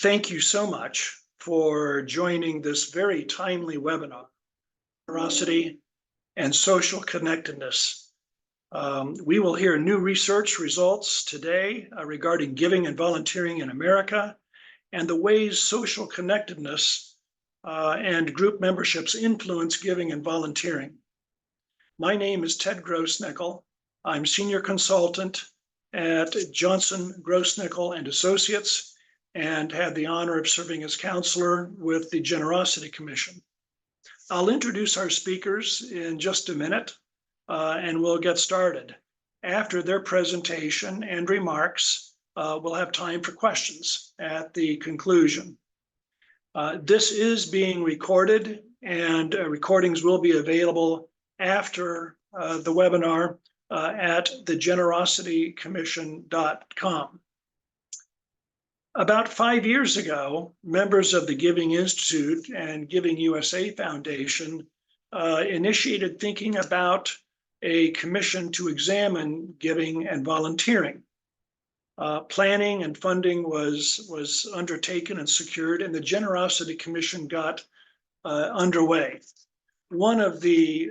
Thank you so much for joining this very timely webinar, Generosity and Social Connectedness. We will hear new research results today regarding giving and volunteering in America and the ways social connectedness and group memberships influence giving and volunteering. My name is Ted Grossnickle. I'm Senior Consultant at Johnson, Grossnickle and Associates, and had the honor of serving as counselor with the Generosity Commission. I'll introduce our speakers in just a minute, and we'll get started. After their presentation and remarks, we'll have time for questions at the conclusion. This is being recorded, and recordings will be available after the webinar at thegenerositycommission.com. About 5 years ago, members of the Giving Institute and Giving USA Foundation initiated thinking about a commission to examine giving and volunteering. Planning and funding was undertaken and secured, and the Generosity Commission got underway. One of the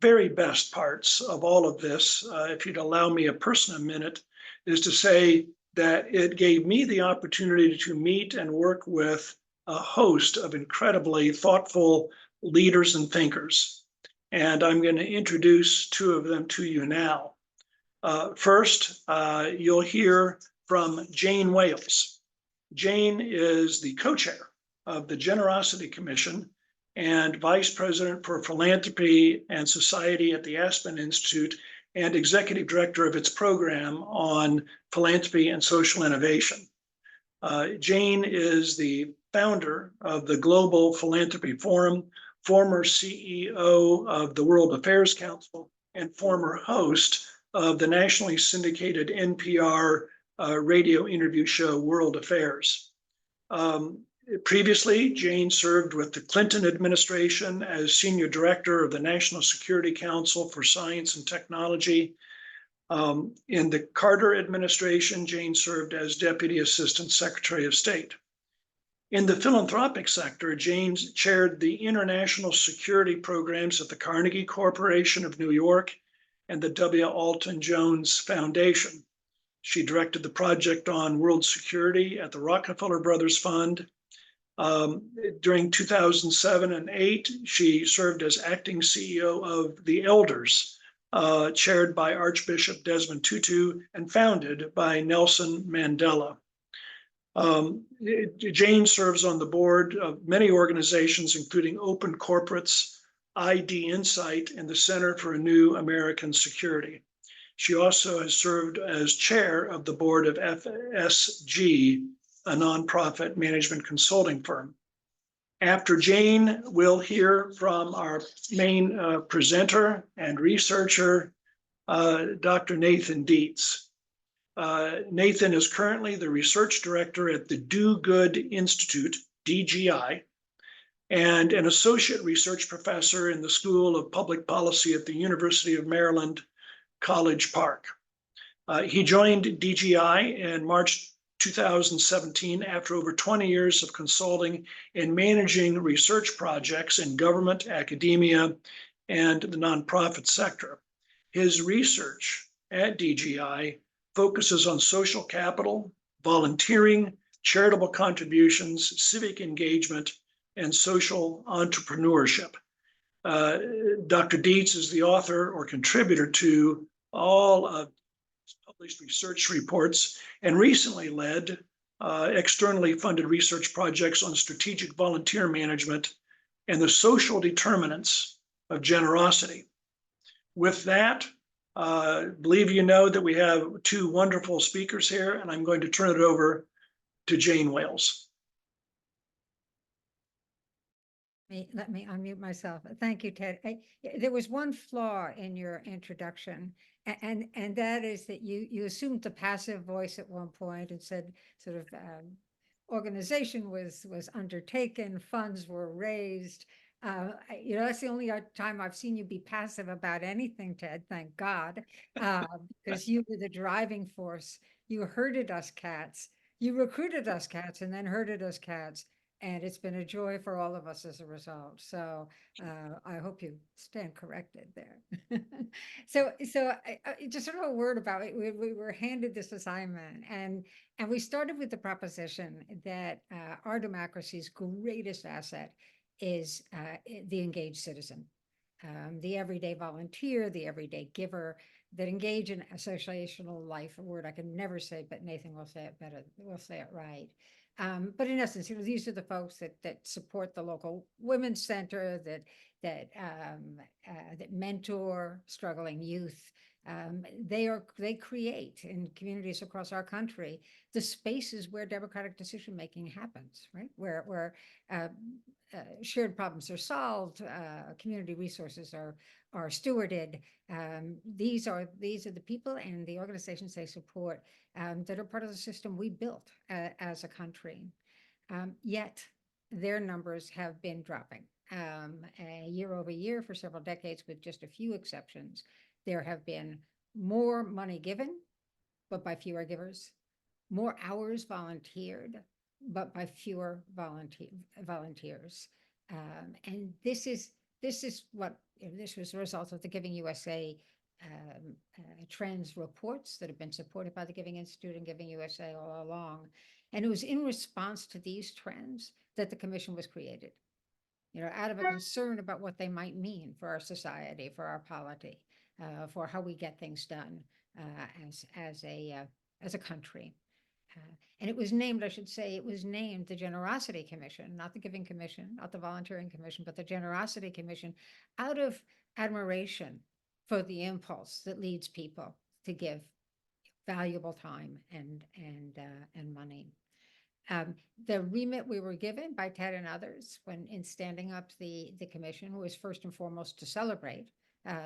very best parts of all of this, if you'd allow me a personal minute, is to say that it gave me the opportunity to meet and work with a host of incredibly thoughtful leaders and thinkers. And I'm going to introduce two of them to you now. First, you'll hear from Jane Wales. Jane is the co-chair of the Generosity Commission and vice president for philanthropy and society at the Aspen Institute and executive director of its program on philanthropy and social innovation. Jane is the founder of the Global Philanthropy Forum, former CEO of the World Affairs Council, and former host of the nationally syndicated NPR radio interview show World Affairs. Previously, Jane served with the Clinton administration as senior director of the National Security Council for Science and Technology. In the Carter administration, Jane served as Deputy Assistant Secretary of State. In the philanthropic sector, Jane chaired the international security programs at the Carnegie Corporation of New York and the W. Alton Jones Foundation. She directed the project on world security at the Rockefeller Brothers Fund. During 2007 and 2008, she served as acting CEO of the Elders, chaired by Archbishop Desmond Tutu and founded by Nelson Mandela. Jane serves on the board of many organizations, including Open Corporates, ID Insight, and the Center for a New American Security. She also has served as chair of the board of FSG, a nonprofit management consulting firm. After Jane, we'll hear from our main presenter and researcher, Dr. Nathan Dietz. Nathan is currently the research director at the Do Good Institute, DGI, and an associate research professor in the School of Public Policy at the University of Maryland, College Park. He joined DGI in March 2017 after over 20 years of consulting and managing research projects in government, academia, and the nonprofit sector. His research at DGI focuses on social capital, volunteering, charitable contributions, civic engagement, and social entrepreneurship. Dr. Dietz is the author or contributor to all of published research reports and recently led externally funded research projects on strategic volunteer management and the social determinants of generosity. With that, believe you know that we have two wonderful speakers here, and I'm going to turn it over to Jane Wales. Let me unmute myself. Thank you, Ted. There was one flaw in your introduction, and that is that you assumed the passive voice at one point and said sort of organization was undertaken, funds were raised. That's the only time I've seen you be passive about anything, Ted, thank God, because you were the driving force. You herded us cats. You recruited us cats and then herded us cats, and it's been a joy for all of us as a result. So I hope you stand corrected there. Just sort of a word about it. We were handed this assignment, and we started with the proposition that our democracy's greatest asset is the engaged citizen, the everyday volunteer, the everyday giver that engage in associational life, a word I can never say, but Nathan will say it better, will say it right. But in essence, these are the folks that support the local women's center, that mentor struggling youth. They create in communities across our country the spaces where democratic decision making happens, right? Where shared problems are solved, community resources are stewarded. These are the people and the organizations they support that are part of the system we built as a country. Yet their numbers have been dropping year over year for several decades, with just a few exceptions. There have been more money given, but by fewer givers, more hours volunteered, but by fewer volunteers. And this was a result of the Giving USA trends reports that have been supported by the Giving Institute and Giving USA all along. And it was in response to these trends that the commission was created, out of a concern about what they might mean for our society, for our polity, for how we get things done as a country. And it was named, I should say, it was named the Generosity Commission, not the Giving Commission, not the Volunteering Commission, but the Generosity Commission, out of admiration for the impulse that leads people to give valuable time and money. The remit we were given by Ted and others when in standing up the commission was first and foremost to celebrate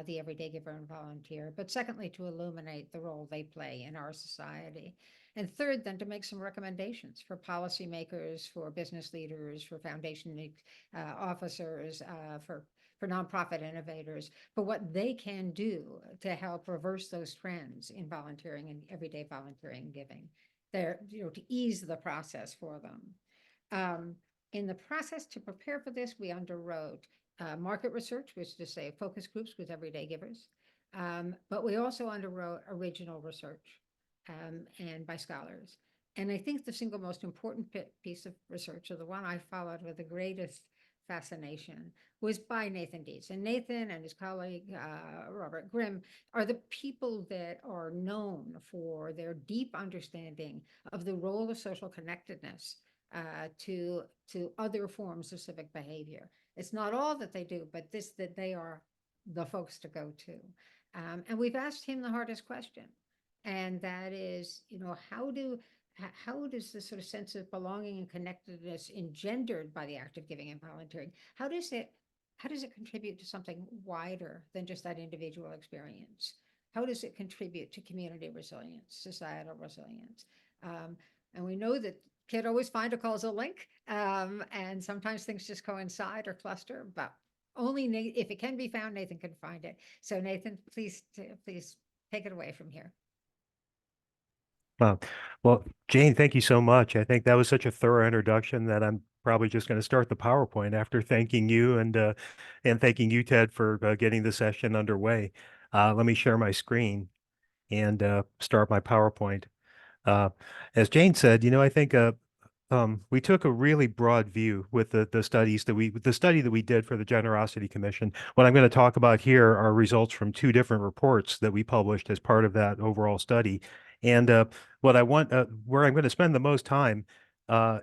the everyday giver and volunteer, but secondly, to illuminate the role they play in our society. And third, then to make some recommendations for policymakers, for business leaders, for foundation officers, for nonprofit innovators, for what they can do to help reverse those trends in volunteering and everyday volunteering giving. There, to ease the process for them. In the process to prepare for this, we underwrote market research, which is to say focus groups with everyday givers. But we also underwrote original research and by scholars. And I think the single most important piece of research, or the one I followed with the greatest fascination, was by Nathan Dietz. And Nathan and his colleague, Robert Grimm, are the people that are known for their deep understanding of the role of social connectedness to other forms of civic behavior. It's not all that they do, but that they are the folks to go to. And we've asked him the hardest question. And that is, how does this sort of sense of belonging and connectedness engendered by the act of giving and volunteering, how does it contribute to something wider than just that individual experience? How does it contribute to community resilience, societal resilience? And we know that can't always find a causal link, and sometimes things just coincide or cluster, but only if it can be found, Nathan can find it. So Nathan, please take it away from here. Well, Jane, thank you so much. I think that was such a thorough introduction that I'm probably just going to start the PowerPoint after thanking you and thanking you, Ted, for getting the session underway. Let me share my screen and start my PowerPoint. As Jane said, I think we took a really broad view with the study that we did for the Generosity Commission. What I'm going to talk about here are results from two different reports that we published as part of that overall study. And where I'm going to spend the most time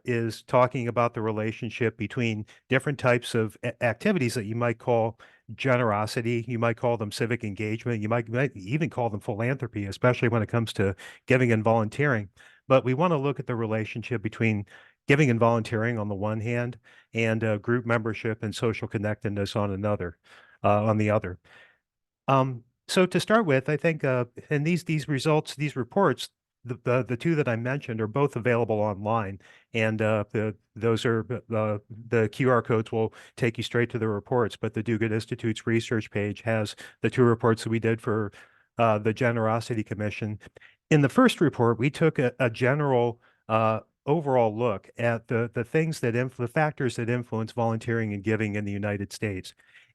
is talking about the relationship between different types of activities that you might call generosity, you might call them civic engagement, you might even call them philanthropy, especially when it comes to giving and volunteering. But we want to look at the relationship between giving and volunteering on the one hand, and group membership and social connectedness on the other. So to start with, I think, and these results, these reports, the two that I mentioned are both available online, and those are the QR codes will take you straight to the reports. But the Do-Good Institute's research page has the two reports that we did for the Generosity Commission. In the first report, we took a general overall look at the things that the factors that influence volunteering and giving in the United States.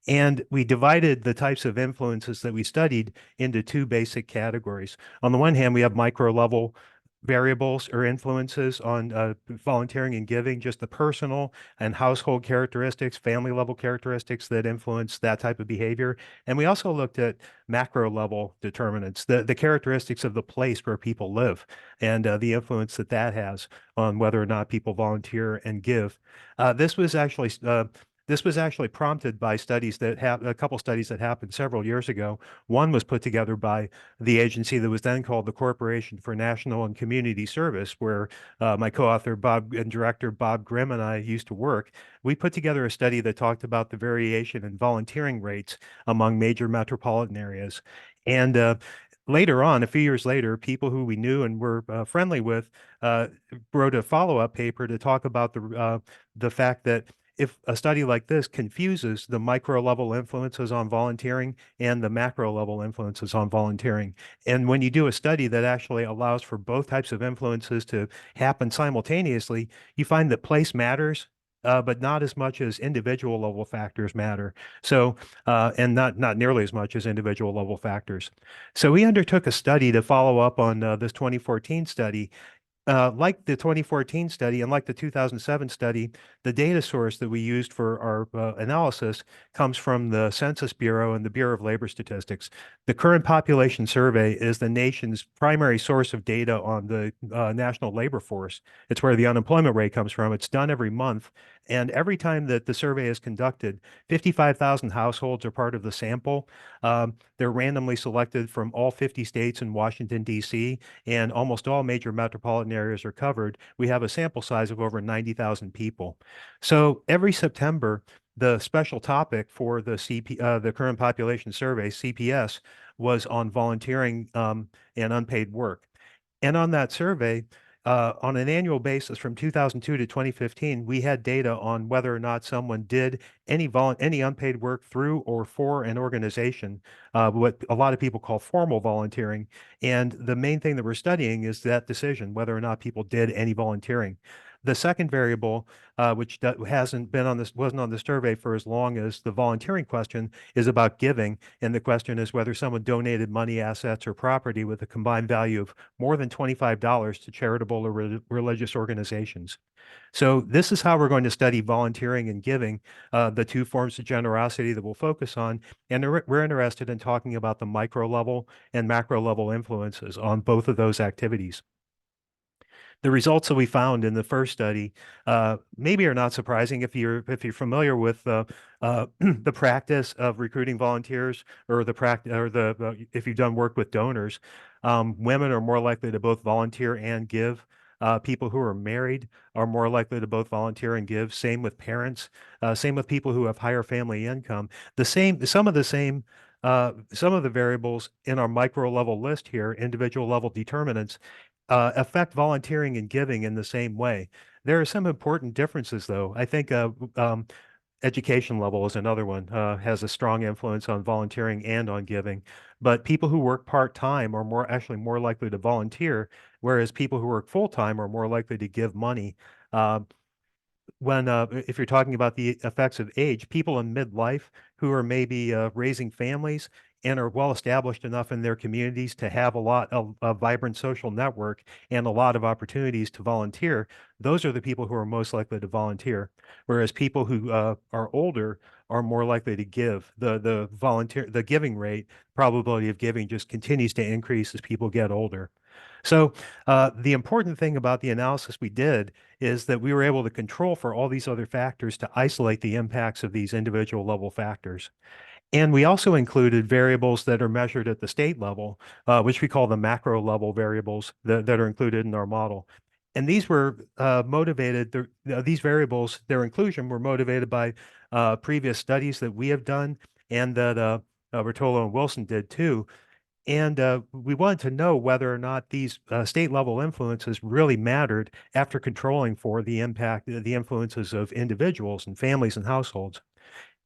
And we divided the types of influences that we studied into two basic categories. On the one hand, we have micro level variables or influences on volunteering and giving, just the personal and household characteristics, family level characteristics that influence that type of behavior. And we also looked at macro level determinants, the characteristics of the place where people live and the influence that that has on whether or not people volunteer and give. This was actually prompted by studies that have a couple studies that happened several years ago. One was put together by the agency that was then called the Corporation for National and Community Service, where my co-author Bob and director Bob Grimm and I used to work. We put together a study that talked about the variation in volunteering rates among major metropolitan areas. And later on, a few years later, people who we knew and were friendly with wrote a follow-up paper to talk about the fact that if a study like this confuses the micro level influences on volunteering and the macro level influences on volunteering. And when you do a study that actually allows for both types of influences to happen simultaneously, you find that place matters, but not as much as individual level factors matter. So, and not nearly as much as individual level factors. So we undertook a study to follow up on this 2014 study. Like the 2014 study and like the 2007 study, the data source that we used for our analysis comes from the Census Bureau and the Bureau of Labor Statistics. The current population survey is the nation's primary source of data on the national labor force. It's where the unemployment rate comes from. It's done every month. And every time that the survey is conducted, 55,000 households are part of the sample. They're randomly selected from all 50 states and Washington, D.C., and almost all major metropolitan areas are covered. We have a sample size of over 90,000 people. So every September, the special topic for the current population survey, CPS, was on volunteering and unpaid work. And on that survey, on an annual basis from 2002 to 2015, we had data on whether or not someone did any unpaid work through or for an organization, what a lot of people call formal volunteering. And the main thing that we're studying is that decision, whether or not people did any volunteering. The second variable, which wasn't on the survey for as long as the volunteering question, is about giving. And the question is whether someone donated money, assets, or property with a combined value of more than $25 to charitable or religious organizations. So this is how we're going to study volunteering and giving, the two forms of generosity that we'll focus on. And we're interested in talking about the micro level and macro level influences on both of those activities. The results that we found in the first study maybe are not surprising if you're familiar with the practice of recruiting volunteers or if you've done work with donors. Women are more likely to both volunteer and give. People who are married are more likely to both volunteer and give. Same with parents. Same with people who have higher family income. Some of the variables in our micro level list here, individual level determinants, affect volunteering and giving in the same way. There are some important differences, though. I think education level is another one, has a strong influence on volunteering and on giving. But people who work part-time are actually more likely to volunteer, whereas people who work full-time are more likely to give money. If you're talking about the effects of age, people in midlife who are maybe raising families and are well established enough in their communities to have a vibrant social network and a lot of opportunities to volunteer, those are the people who are most likely to volunteer. Whereas people who are older are more likely to give. The giving rate, probability of giving, just continues to increase as people get older. So the important thing about the analysis we did is that we were able to control for all these other factors to isolate the impacts of these individual level factors. And we also included variables that are measured at the state level, which we call the macro level variables that are included in our model. And these were these variables, their inclusion were motivated by previous studies that we have done and that Bertolo and Wilson did too. And we wanted to know whether or not these state level influences really mattered after controlling for the influences of individuals and families and households.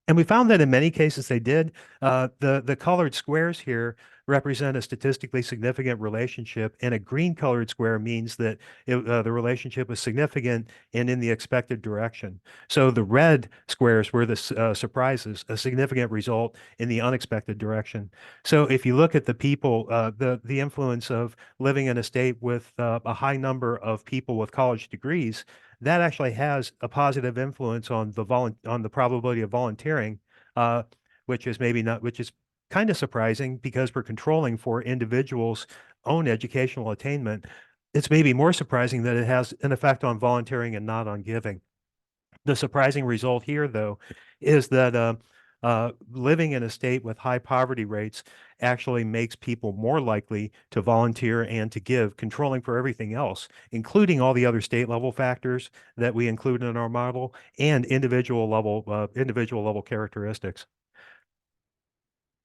And we found that in many cases they did. The colored squares here represent a statistically significant relationship, and a green colored square means that the relationship was significant and in the expected direction. So the red squares were the surprises, a significant result in the unexpected direction. So if you look at the people, the influence of living in a state with a high number of people with college degrees, that actually has a positive influence on the probability of volunteering, uh, which is maybe not, which is kind of surprising because we're controlling for individuals' own educational attainment. It's maybe more surprising that it has an effect on volunteering and not on giving. The surprising result here, though, is that living in a state with high poverty rates actually makes people more likely to volunteer and to give, controlling for everything else, including all the other state level factors that we include in our model and individual level characteristics.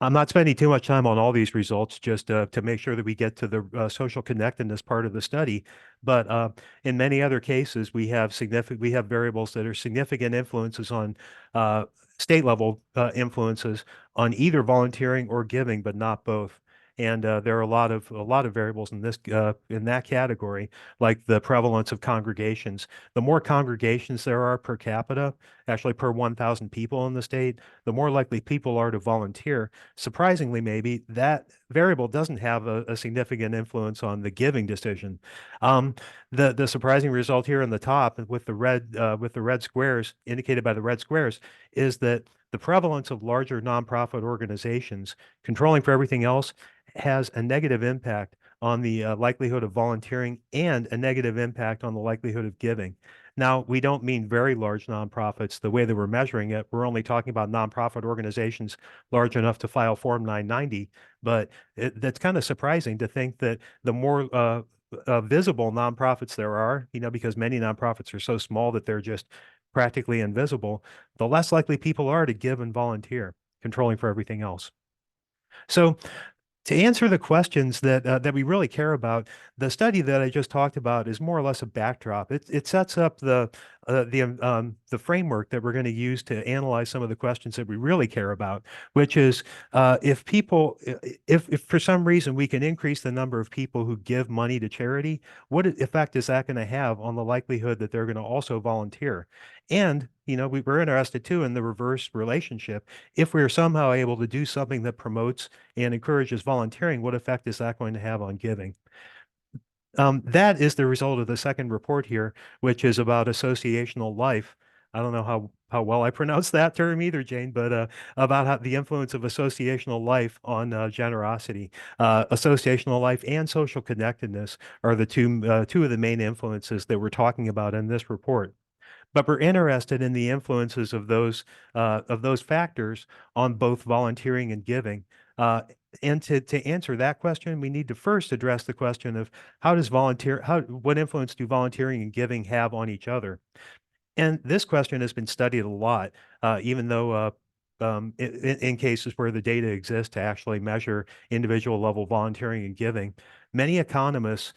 I'm not spending too much time on all these results, just to make sure that we get to the social connectedness part of the study. But in many other cases, we have variables that are significant influences on state level influences on either volunteering or giving, but not both. And there are a lot of variables in that category, like the prevalence of congregations. The more congregations there are per capita, actually per 1,000 people in the state, the more likely people are to volunteer. Surprisingly, maybe that variable doesn't have a significant influence on the giving decision. The surprising result here in the top with the red squares indicated by the red squares is that the prevalence of larger nonprofit organizations controlling for everything else has a negative impact on the likelihood of volunteering and a negative impact on the likelihood of giving. Now, we don't mean very large nonprofits the way that we're measuring it. We're only talking about nonprofit organizations large enough to file Form 990. But that's kind of surprising to think that the more visible nonprofits there are, because many nonprofits are so small that they're just practically invisible, the less likely people are to give and volunteer, controlling for everything else. So to answer the questions that we really care about, the study that I just talked about is more or less a backdrop. It sets up the framework that we're going to use to analyze some of the questions that we really care about, which is if for some reason we can increase the number of people who give money to charity, what effect is that going to have on the likelihood that they're going to also volunteer? And we were interested too in the reverse relationship. If we are somehow able to do something that promotes and encourages volunteering, what effect is that going to have on giving? That is the result of the second report here, which is about associational life. I don't know how well I pronounce that term either, Jane, but about how the influence of associational life on generosity. Associational life and social connectedness are the two of the main influences that we're talking about in this report. But we're interested in the influences of those factors on both volunteering and giving. And to answer that question, we need to first address the question of what influence do volunteering and giving have on each other? And this question has been studied a lot, even though in cases where the data exists to actually measure individual level volunteering and giving. Many economists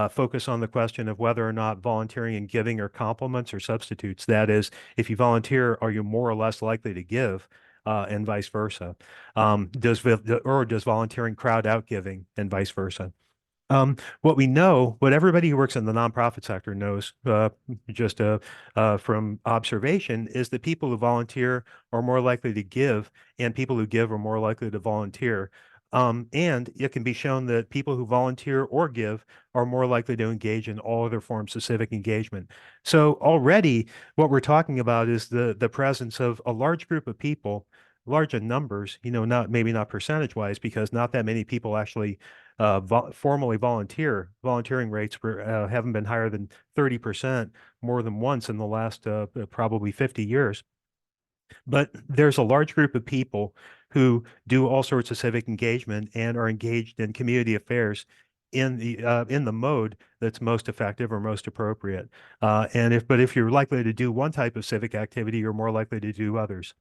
focus on the question of whether or not volunteering and giving are complements or substitutes. That is, if you volunteer, are you more or less likely to give? And vice versa. Does volunteering crowd out giving and vice versa? What everybody who works in the nonprofit sector knows, just from observation, is that people who volunteer are more likely to give, and people who give are more likely to volunteer. And it can be shown that people who volunteer or give are more likely to engage in all other forms of civic engagement. So already what we're talking about is the presence of a large group of people, large in numbers, maybe not percentage wise, because not that many people actually formally volunteer. Volunteering rates haven't been higher than 30% more than once in the last probably 50 years. But there's a large group of people who do all sorts of civic engagement and are engaged in community affairs in the mode that's most effective or most appropriate. But if you're likely to do one type of civic activity, you're more likely to do others.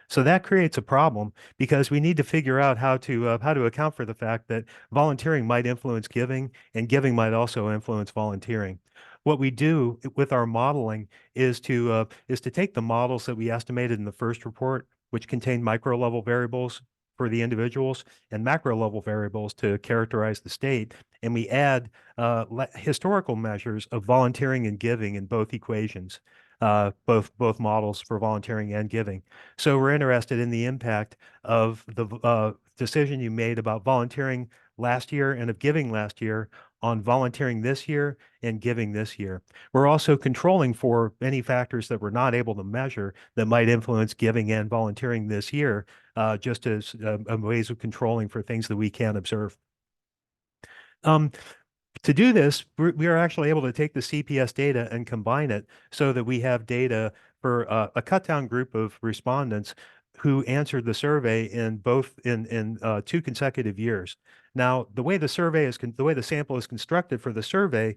So that creates a problem because we need to figure out how to account for the fact that volunteering might influence giving and giving might also influence volunteering. What we do with our modeling is to take the models that we estimated in the first report which contain micro level variables for the individuals and macro level variables to characterize the state. And we add historical measures of volunteering and giving in both equations, both models for volunteering and giving. So we're interested in the impact of the decision you made about volunteering last year and of giving last year on volunteering this year and giving this year. We're also controlling for any factors that we're not able to measure that might influence giving and volunteering this year, just as ways of controlling for things that we can't observe. To do this, we are actually able to take the CPS data and combine it so that we have data for a cut down group of respondents who answered the survey in 2 consecutive years. Now, the way the sample is constructed for the survey,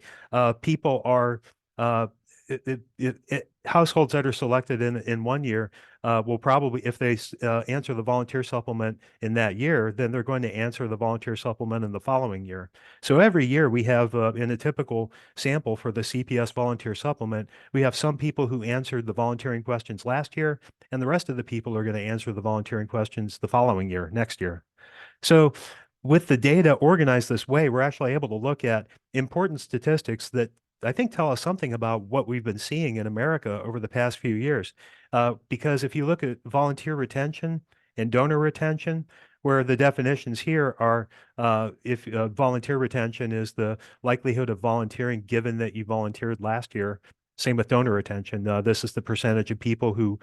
people are households that are selected in 1 year will probably, if they answer the volunteer supplement in that year, then they're going to answer the volunteer supplement in the following year. So every year we have, in a typical sample for the CPS volunteer supplement, we have some people who answered the volunteering questions last year, and the rest of the people are going to answer the volunteering questions the following year, next year. So with the data organized this way, we're actually able to look at important statistics that I think tell us something about what we've been seeing in America over the past few years. Because if you look at volunteer retention and donor retention, where the definitions here are if volunteer retention is the likelihood of volunteering given that you volunteered last year. Same with donor retention. This is the percentage of people who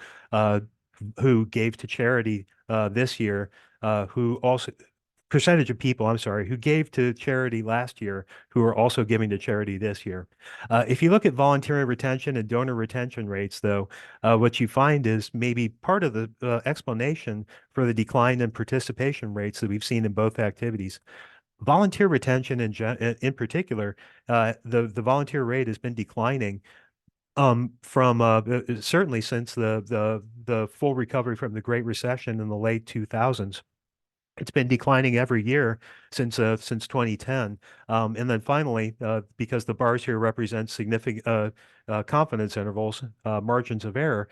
gave to charity this year, percentage of people, I'm sorry, who gave to charity last year, who are also giving to charity this year. If you look at voluntary retention and donor retention rates, though, what you find is maybe part of the explanation for the decline in participation rates that we've seen in both activities. Volunteer retention in particular, the volunteer rate has been declining from certainly since the full recovery from the Great Recession in the late 2000s. It's been declining every year since 2010. And then finally, because the bars here represent significant confidence intervals, margins of error,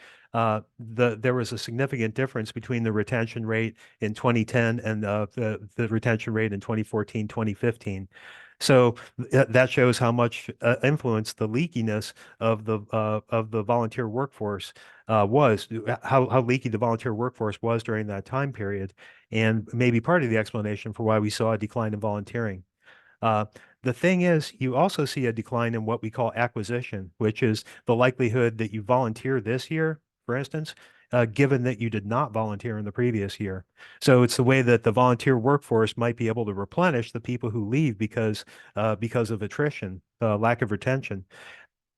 there was a significant difference between the retention rate in 2010 and the retention rate in 2014, 2015. So that shows how much influence the leakiness of the volunteer workforce was, how leaky the volunteer workforce was during that time period, and maybe part of the explanation for why we saw a decline in volunteering. The thing is, you also see a decline in what we call acquisition, which is the likelihood that you volunteer this year, for instance, given that you did not volunteer in the previous year. So it's the way that the volunteer workforce might be able to replenish the people who leave because of attrition, lack of retention.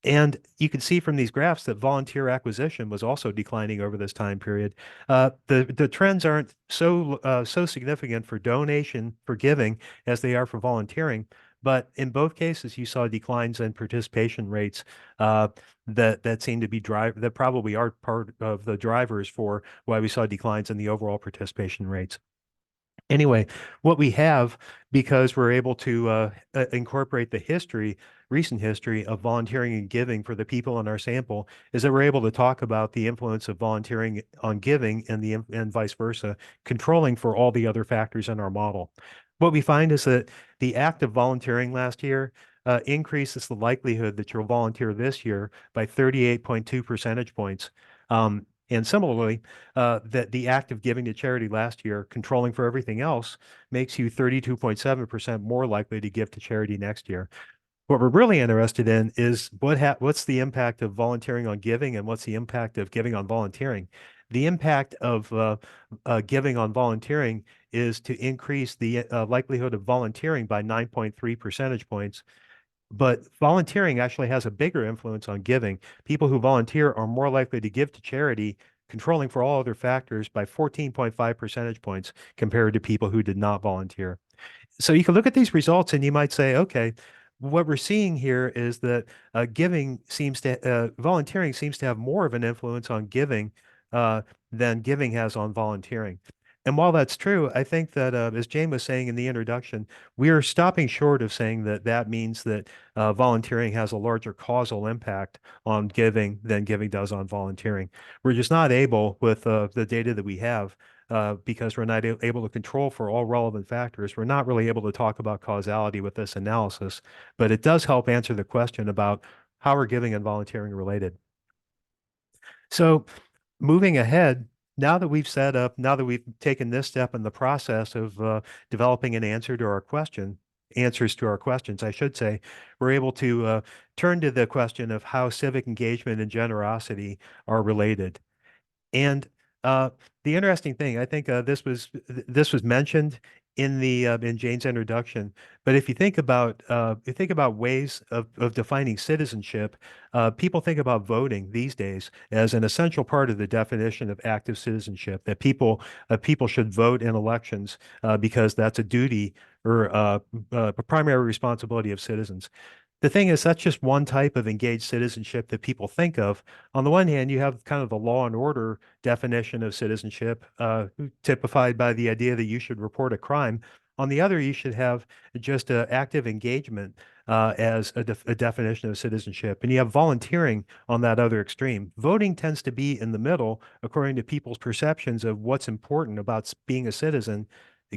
And you can see from these graphs that volunteer acquisition was also declining over this time period. The trends aren't so significant for donation, for giving, as they are for volunteering. But in both cases, you saw declines in participation rates that seem to be that probably are part of the drivers for why we saw declines in the overall participation rates. Anyway, what we have, because we're able to incorporate the recent history of volunteering and giving for the people in our sample, is that we're able to talk about the influence of volunteering on giving and vice versa, controlling for all the other factors in our model. What we find is that the act of volunteering last year increases the likelihood that you'll volunteer this year by 38.2 percentage points. And similarly, that the act of giving to charity last year, controlling for everything else, makes you 32.7% more likely to give to charity next year. What we're really interested in is what's the impact of volunteering on giving and what's the impact of giving on volunteering. The impact of giving on volunteering is to increase the likelihood of volunteering by 9.3 percentage points. But volunteering actually has a bigger influence on giving. People who volunteer are more likely to give to charity, controlling for all other factors by 14.5 percentage points compared to people who did not volunteer. So you can look at these results and you might say, okay, what we're seeing here is that volunteering seems to have more of an influence on giving than giving has on volunteering. And while that's true, I think that, as Jane was saying in the introduction, we are stopping short of saying that that means that volunteering has a larger causal impact on giving than giving does on volunteering. We're just not able, with the data that we have, because we're not able to control for all relevant factors, we're not really able to talk about causality with this analysis, but it does help answer the question about how are giving and volunteering related. So moving ahead, now that we've taken this step in the process of developing an answer to our answers to our questions, I should say, we're able to turn to the question of how civic engagement and generosity are related. And uh, the interesting thing, I think this was mentioned in the in Jane's introduction. But if you think about ways of defining citizenship, people think about voting these days as an essential part of the definition of active citizenship. That people should vote in elections because that's a duty or a primary responsibility of citizens. The thing is, that's just one type of engaged citizenship that people think of. On the one hand, you have kind of the law and order definition of citizenship, typified by the idea that you should report a crime. On the other, you should have just active engagement as a definition of citizenship. And you have volunteering on that other extreme. Voting tends to be in the middle, according to people's perceptions of what's important about being a citizen.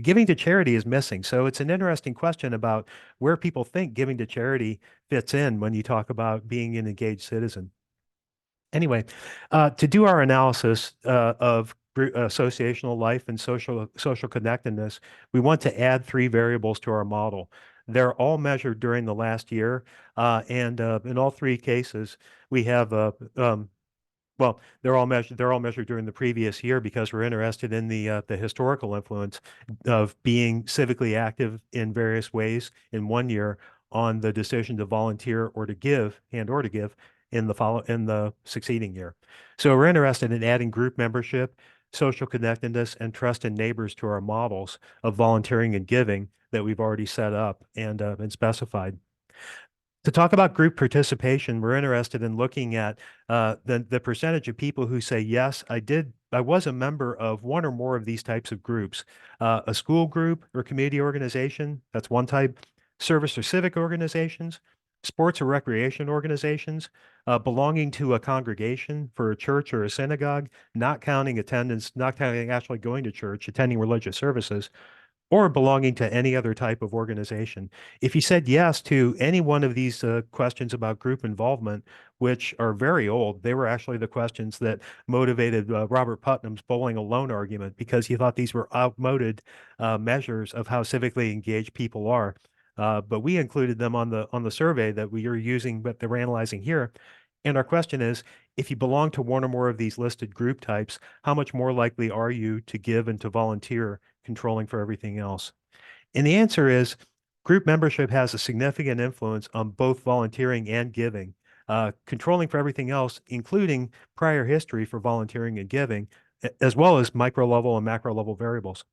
Giving to charity is missing. So it's an interesting question about where people think giving to charity fits in when you talk about being an engaged citizen. Anyway, to do our analysis of associational life and social connectedness, we want to add three variables to our model. They're all measured during the last year, and in all three cases, we have well, they're all measured. They're all measured during the previous year because we're interested in the historical influence of being civically active in various ways in one year on the decision to volunteer or to give or to give in the succeeding year. So we're interested in adding group membership, social connectedness, and trust in neighbors to our models of volunteering and giving that we've already set up and specified. To talk about group participation, we're interested in looking at the percentage of people who say, yes, I was a member of one or more of these types of groups. A school group or community organization, that's one type. Service or civic organizations, sports or recreation organizations, belonging to a congregation for a church or a synagogue, not counting attendance, not counting actually going to church, attending religious services, or belonging to any other type of organization. If you said yes to any one of these questions about group involvement, which are very old, they were actually the questions that motivated Robert Putnam's bowling alone argument because he thought these were outmoded measures of how civically engaged people are. But we included them on the survey that we are using, but they're analyzing here. And our question is, if you belong to one or more of these listed group types, how much more likely are you to give and to volunteer, controlling for everything else? And the answer is group membership has a significant influence on both volunteering and giving, controlling for everything else, including prior history for volunteering and giving, as well as micro level and macro level variables.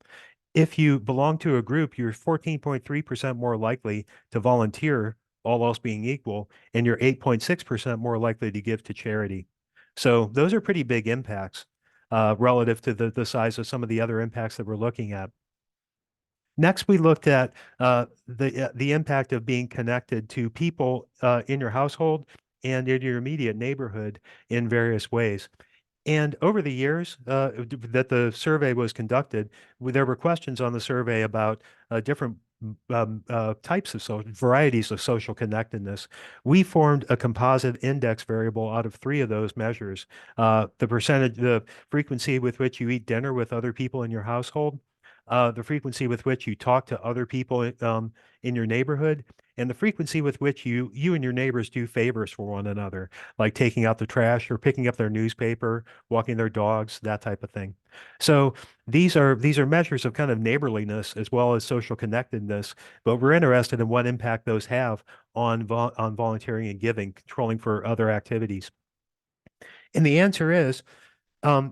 If you belong to a group, you're 14.3% more likely to volunteer, all else being equal, and you're 8.6% more likely to give to charity. So those are pretty big impacts relative to the size of some of the other impacts that we're looking at. Next, we looked at the impact of being connected to people in your household and in your immediate neighborhood in various ways. And over the years that the survey was conducted, there were questions on the survey about different types of varieties of social connectedness. We formed a composite index variable out of three of those measures. The frequency with which you eat dinner with other people in your household, the frequency with which you talk to other people in your neighborhood, and the frequency with which you and your neighbors do favors for one another, like taking out the trash or picking up their newspaper, walking their dogs, that type of thing. So these are measures of kind of neighborliness as well as social connectedness, but we're interested in what impact those have on volunteering and giving, controlling for other activities. And the answer is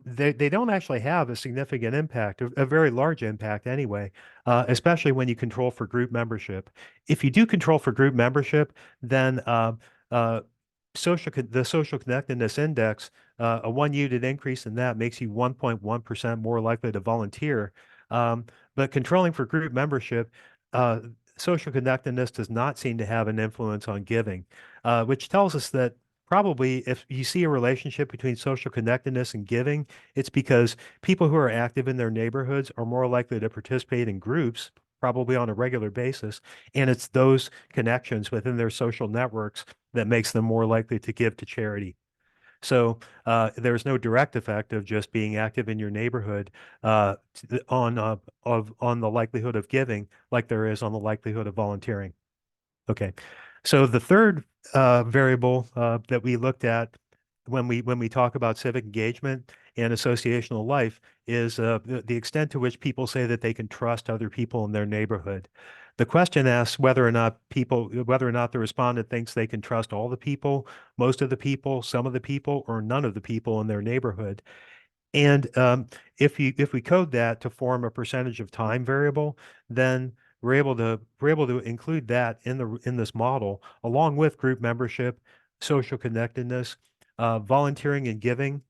they don't actually have a significant impact, a very large impact anyway, especially when you control for group membership. If you do control for group membership, then the social connectedness index, a 1 unit increase in that makes you 1.1% more likely to volunteer. But controlling for group membership, uh, social connectedness does not seem to have an influence on giving, which tells us that probably if you see a relationship between social connectedness and giving, it's because people who are active in their neighborhoods are more likely to participate in groups, probably on a regular basis. And it's those connections within their social networks that makes them more likely to give to charity. So there's no direct effect of just being active in your neighborhood on the likelihood of giving, like there is on the likelihood of volunteering. Okay, so the third variable that we looked at when we talk about civic engagement and associational life is the extent to which people say that they can trust other people in their neighborhood. The question asks whether or not the respondent thinks they can trust all the people, most of the people, some of the people, or none of the people in their neighborhood. And if we code that to form a percentage of time variable, then we're able to include that in this model along with group membership, social connectedness, volunteering and giving,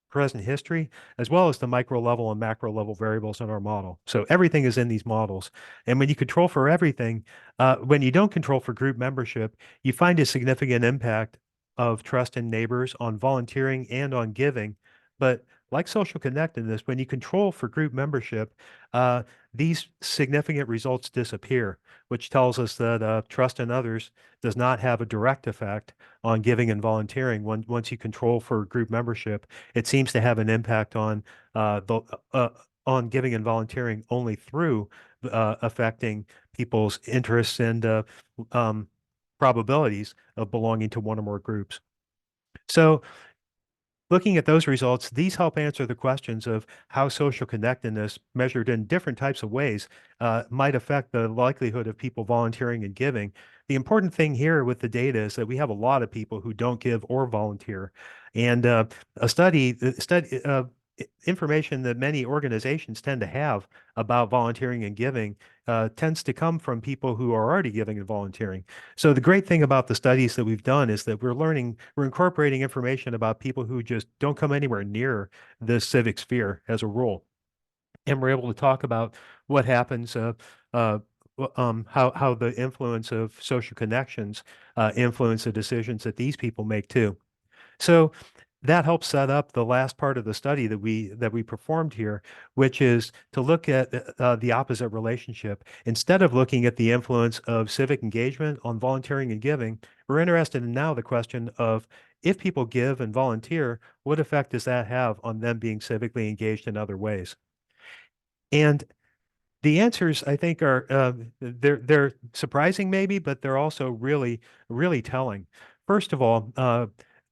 present history, as well as the micro level and macro level variables in our model. So everything is in these models. And when you control for everything, when you don't control for group membership, you find a significant impact of trust in neighbors on volunteering and on giving. But like social connectedness, when you control for group membership, these significant results disappear, which tells us that trust in others does not have a direct effect on giving and volunteering. Once you control for group membership, it seems to have an impact on on giving and volunteering only through affecting people's interests and probabilities of belonging to one or more groups. So looking at those results, these help answer the questions of how social connectedness, measured in different types of ways, might affect the likelihood of people volunteering and giving. The important thing here with the data is that we have a lot of people who don't give or volunteer. And information that many organizations tend to have about volunteering and giving tends to come from people who are already giving and volunteering. So the great thing about the studies that we've done is that we're incorporating information about people who just don't come anywhere near the civic sphere as a rule. And we're able to talk about what happens, how the influence of social connections influence the decisions that these people make too. So that helps set up the last part of the study that we performed here, which is to look at the opposite relationship. Instead of looking at the influence of civic engagement on volunteering and giving, we're interested in now the question of if people give and volunteer, what effect does that have on them being civically engaged in other ways? And the answers, I think, are they're surprising maybe, but they're also really telling. First of all,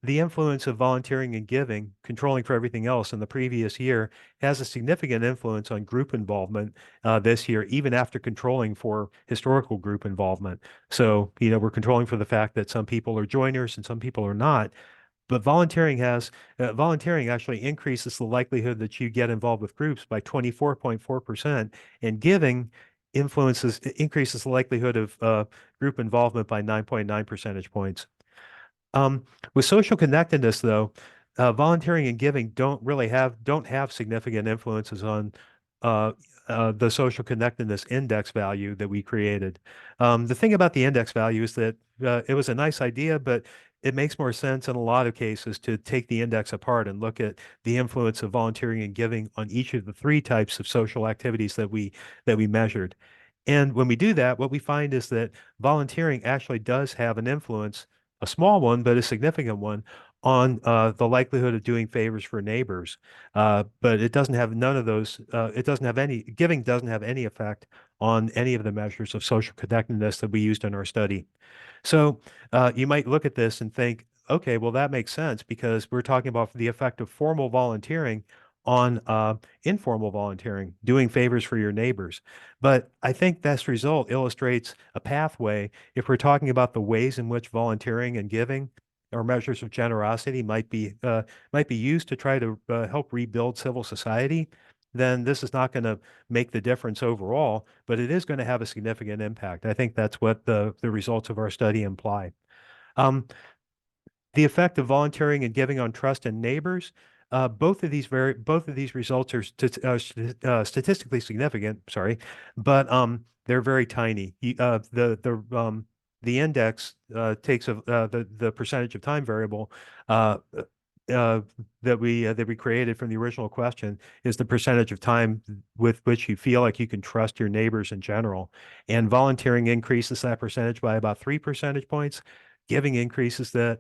the influence of volunteering and giving, controlling for everything else in the previous year, has a significant influence on group involvement this year, even after controlling for historical group involvement. So, we're controlling for the fact that some people are joiners and some people are not. But volunteering actually increases the likelihood that you get involved with groups by 24.4%, and giving increases the likelihood of group involvement by 9.9 percentage points. With social connectedness, though, volunteering and giving don't have significant influences on the social connectedness index value that we created. The thing about the index value is that it was a nice idea, but it makes more sense in a lot of cases to take the index apart and look at the influence of volunteering and giving on each of the three types of social activities that we measured. And when we do that, what we find is that volunteering actually does have an influence, a small one, but a significant one, on the likelihood of doing favors for neighbors. But it doesn't have none of those, giving doesn't have any effect on any of the measures of social connectedness that we used in our study. So you might look at this and think, okay, well, that makes sense because we're talking about the effect of formal volunteering on informal volunteering, doing favors for your neighbors. But I think this result illustrates a pathway if we're talking about the ways in which volunteering and giving or measures of generosity might be used to try to help rebuild civil society. Then this is not going to make the difference overall, but it is going to have a significant impact. I think that's what the results of our study imply. The effect of volunteering and giving on trust in neighbors, both of these results are statistically significant. Sorry, but they're very tiny. The index takes the percentage of time variable that we created from the original question is the percentage of time with which you feel like you can trust your neighbors in general. And volunteering increases that percentage by about 3 percentage points. Giving increases that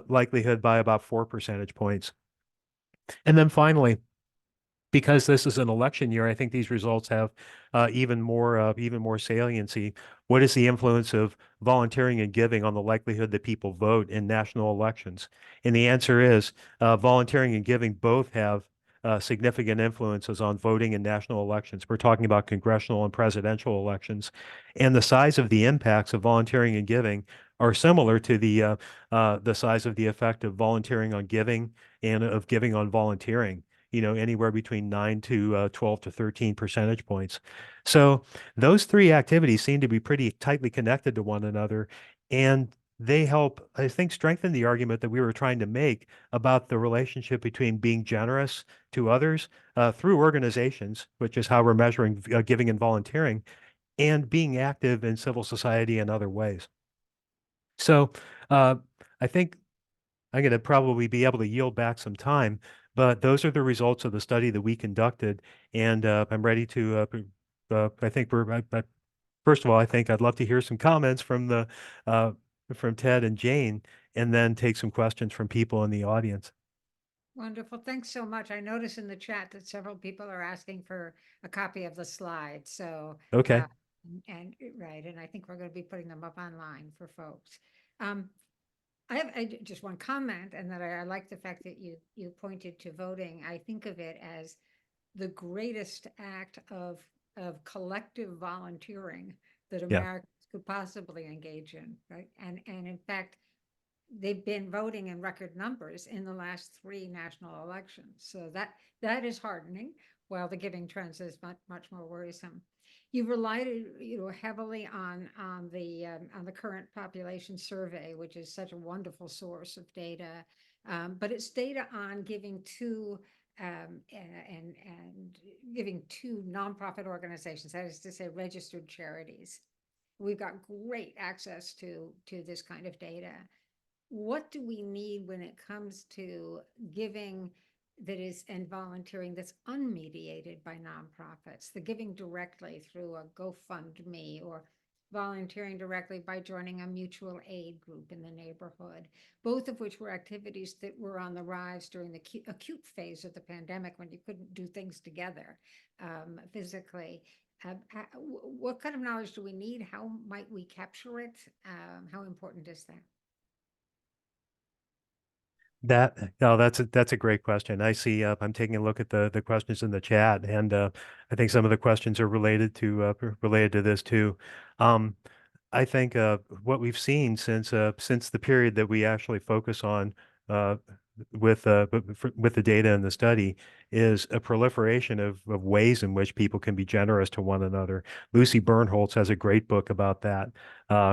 likelihood by about 4 percentage points. And then finally, because this is an election year, I think these results have even more saliency. What is the influence of volunteering and giving on the likelihood that people vote in national elections? And the answer is volunteering and giving both have significant influences on voting in national elections. We're talking about congressional and presidential elections, and the size of the impacts of volunteering and giving are similar to the size of the effect of volunteering on giving and of giving on volunteering, anywhere between 9 to 12 to 13 percentage points. So those three activities seem to be pretty tightly connected to one another. And they help, I think, strengthen the argument that we were trying to make about the relationship between being generous to others through organizations, which is how we're measuring giving and volunteering, and being active in civil society in other ways. So I think I'm going to probably be able to yield back some time, but those are the results of the study that we conducted, and I'm ready to. I think first of all, I think I'd love to hear some comments from Ted and Jane, and then take some questions from people in the audience. Wonderful. Thanks so much. I noticed in the chat that several people are asking for a copy of the slides. So, Okay. right. And I think we're going to be putting them up online for folks. I have just one comment, and that I like the fact that you pointed to voting. I think of it as the greatest act of collective volunteering that Yeah. Americans could possibly engage in, right? And in fact, they've been voting in record numbers in the last 3 national elections. So that is heartening, while the giving trends is much more worrisome. You've relied, heavily on the current population survey, which is such a wonderful source of data. But it's data on giving to and giving to nonprofit organizations, that is to say, registered charities. We've got great access to this kind of data. What do we need when it comes to giving that is and volunteering that's unmediated by nonprofits, the giving directly through a GoFundMe, or volunteering directly by joining a mutual aid group in the neighborhood, both of which were activities that were on the rise during the acute phase of the pandemic, when you couldn't do things together physically. What kind of knowledge do we need? How might we capture it? How important is that? That's a great question. I see. I'm taking a look at the questions in the chat, and I think some of the questions are related to this too. I think what we've seen since the period that we actually focus on uh, with the data in the study is a proliferation of ways in which people can be generous to one another. Lucy Bernholtz has a great book about that,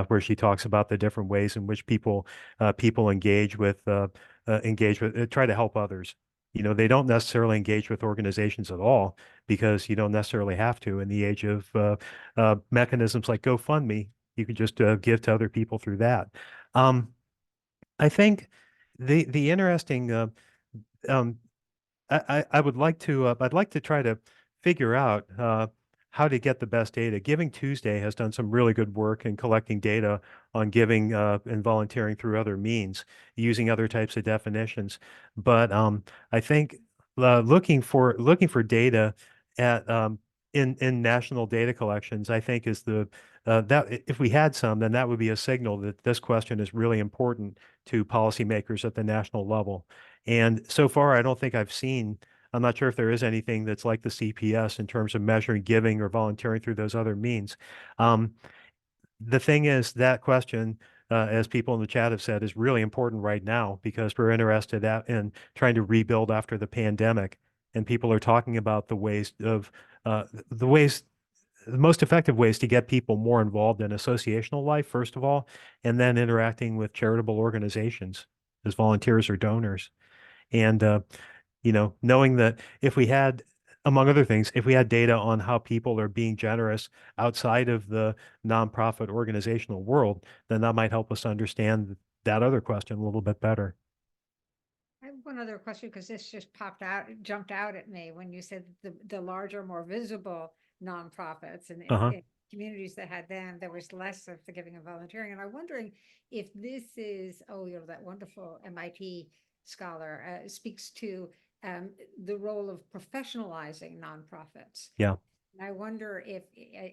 where she talks about the different ways in which people engage with try to help others. They don't necessarily engage with organizations at all, because you don't necessarily have to in the age of mechanisms like GoFundMe. You can just give to other people through that. I think the interesting I'd like to try to figure out how to get the best data. Giving Tuesday has done some really good work in collecting data on giving and volunteering through other means, using other types of definitions. But I think looking for data at in national data collections, I think is that if we had some, then that would be a signal that this question is really important to policymakers at the national level. And so far, I don't think I've seen, I'm not sure if there is anything that's like the CPS in terms of measuring giving or volunteering through those other means. The thing is, that question, as people in the chat have said, is really important right now, because we're interested in trying to rebuild after the pandemic. And people are talking about the most effective ways to get people more involved in associational life, first of all, and then interacting with charitable organizations as volunteers or donors. And knowing that if we had, among other things, if we had data on how people are being generous outside of the nonprofit organizational world, then that might help us understand that other question a little bit better. I have one other question because this just jumped out at me when you said the larger, more visible nonprofits and Uh-huh. in communities that had them, there was less of the giving and volunteering. And I'm wondering if this is, that wonderful MIT scholar speaks to the role of professionalizing nonprofits. Yeah. And I wonder if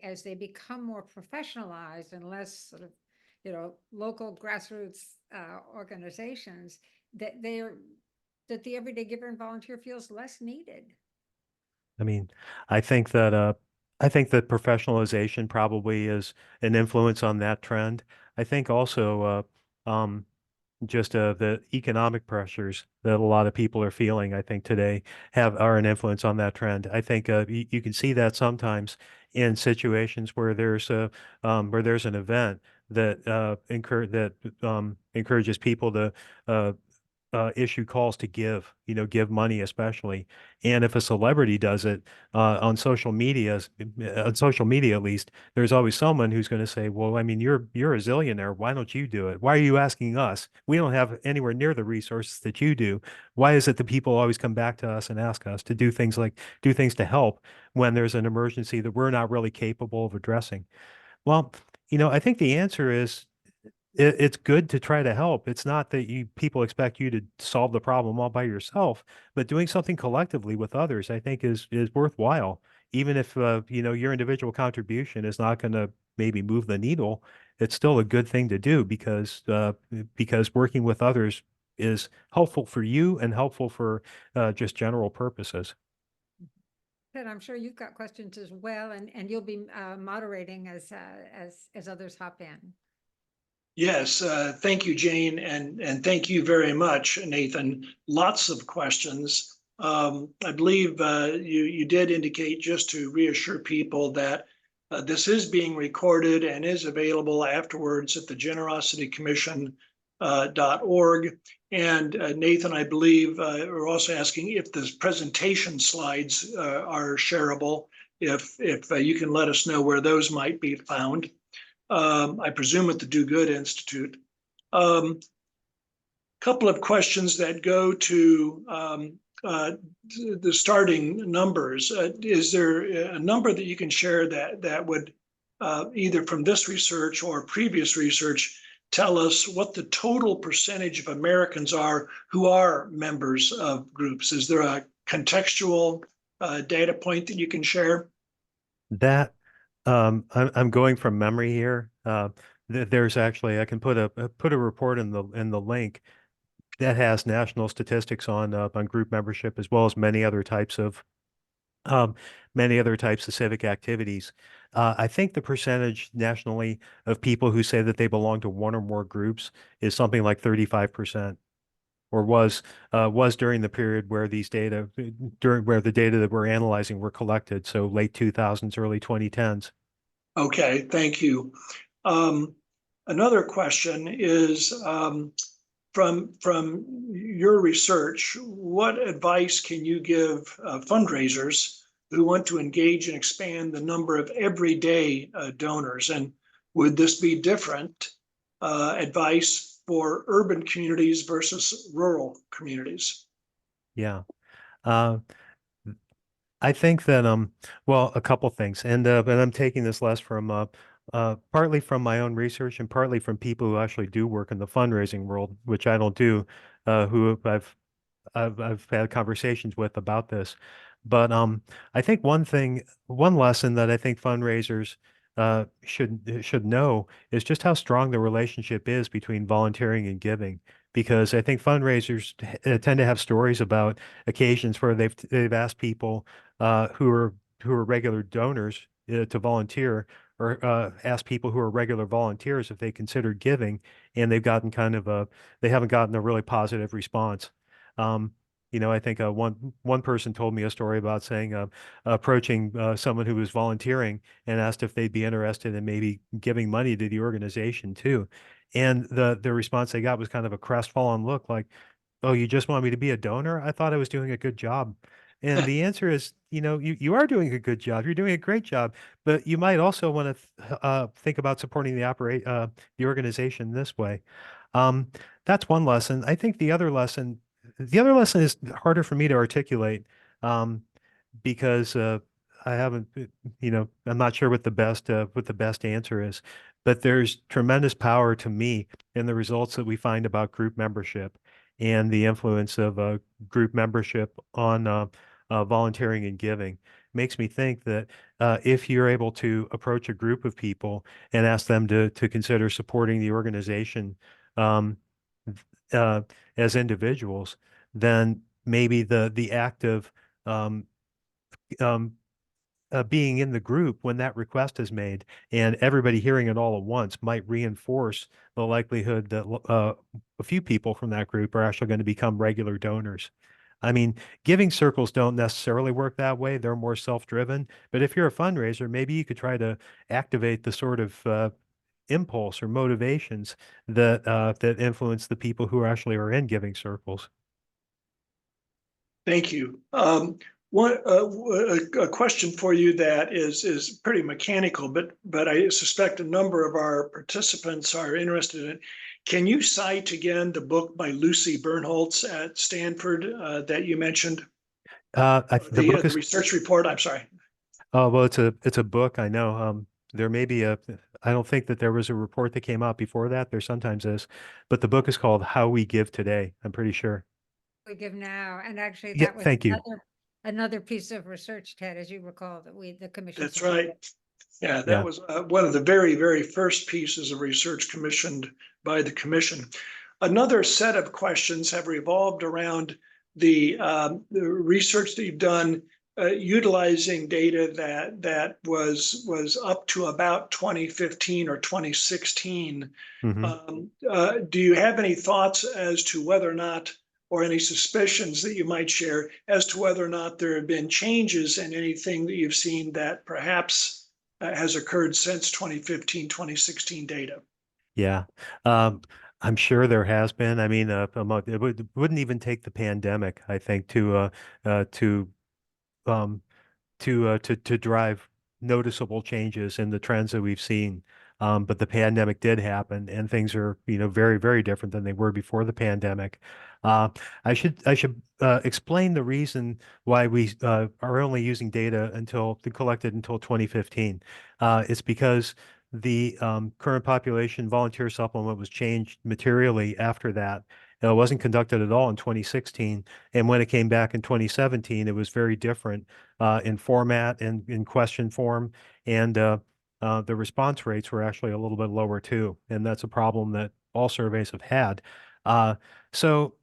as they become more professionalized and less sort of, local grassroots organizations, that the everyday giver and volunteer feels less needed. I mean, I think that professionalization probably is an influence on that trend. I think also just the economic pressures that a lot of people are feeling, I think today are an influence on that trend. I think you can see that sometimes in situations where there's an event that encourages people to uh, issue calls to give money especially. And if a celebrity does it on social media, at least, there's always someone who's going to say, well, I mean, you're a zillionaire. Why don't you do it? Why are you asking us? We don't have anywhere near the resources that you do. Why is it that people always come back to us and ask us to do things to help when there's an emergency that we're not really capable of addressing? Well, I think the answer is it's good to try to help. It's not that people expect you to solve the problem all by yourself, but doing something collectively with others, I think is worthwhile. Even if your individual contribution is not going to maybe move the needle, it's still a good thing to do because working with others is helpful for you and helpful for just general purposes. Ted, I'm sure you've got questions as well, and you'll be moderating as others hop in. Yes, thank you, Jane, and thank you very much, Nathan. Lots of questions. I believe you did indicate, just to reassure people, that this is being recorded and is available afterwards at the generositycommission.org. And Nathan, I believe, are also asking if the presentation slides are shareable, if you can let us know where those might be found. I presume at the Do Good Institute. Couple of questions that go to the starting numbers. Is there a number that you can share that would either from this research or previous research tell us what the total percentage of Americans are who are members of groups? Is there a contextual data point that you can share? That I'm going from memory here. There's actually I can put a report in the link that has national statistics on group membership as well as um, many other types of civic activities. I think the percentage nationally of people who say that they belong to one or more groups is something like 35%, or was during the period where the data that we're analyzing were collected, so late 2000s, early 2010s. Okay, thank you. Another question is from your research, what advice can you give fundraisers who want to engage and expand the number of everyday donors? And would this be different advice for urban communities versus rural communities? Yeah. Uh, I think that well, a couple things, and I'm taking this less from partly from my own research and partly from people who actually do work in the fundraising world, which I don't do, who I've had conversations with about this. But I think one lesson that I think fundraisers should know is just how strong the relationship is between volunteering and giving. Because I think fundraisers tend to have stories about occasions where they've asked people who are regular donors to volunteer, or asked people who are regular volunteers if they considered giving, and they haven't gotten a really positive response. Um, I think one person told me a story about saying approaching someone who was volunteering and asked if they'd be interested in maybe giving money to the organization too. And the response they got was kind of a crestfallen look, like, oh, you just want me to be a donor? I thought I was doing a good job. And the answer is, you are doing a good job. You're doing a great job, but you might also want to think about supporting the organization this way. Um, that's one lesson. I think the other lesson is harder for me to articulate, um, because I haven't, I'm not sure what the best answer is, but there's tremendous power to me in the results that we find about group membership and the influence of group membership on volunteering and giving. Makes me think that if you're able to approach a group of people and ask them to consider supporting the organization um, uh, as individuals, then maybe the act of um, um, being in the group when that request is made and everybody hearing it all at once might reinforce the likelihood that a few people from that group are actually going to become regular donors. I mean, giving circles don't necessarily work that way. They're more self-driven. But if you're a fundraiser, maybe you could try to activate the sort of impulse or motivations that influence the people who actually are in giving circles. Thank you. A question for you that is pretty mechanical, but I suspect a number of our participants are interested in it. Can you cite again the book by Lucy Bernholtz at Stanford that you mentioned? The book The is research report. I'm sorry. Oh, well, it's a book. I know. There may be I don't think that there was a report that came out before that. There sometimes is, but the book is called How We Give Today. I'm pretty sure. We give now, and actually Yeah, that was thank you. another piece of research, Ted, as you recall, that the commission That's supported. right. Yeah, that Yeah. was one of the very, very first pieces of research commissioned by the commission. Another set of questions have revolved around the research that you've done utilizing data that was up to about 2015 or 2016. Hmm. Do you have any thoughts as to whether or not, or any suspicions that you might share as to whether or not there have been changes in anything that you've seen that perhaps has occurred since 2015, 2016 data? Yeah. Um, I'm sure there has been. I mean, wouldn't even take the pandemic, I think, uh, to um, to drive noticeable changes in the trends that we've seen. But the pandemic did happen, and things are, very, very different than they were before the pandemic. Uh, I should explain the reason why we are only using data collected until 2015. It's because the current population volunteer supplement was changed materially after that. It wasn't conducted at all in 2016, and when it came back in 2017, it was very different in format and in question form, and the response rates were actually a little bit lower too, and that's a problem that all surveys have had. So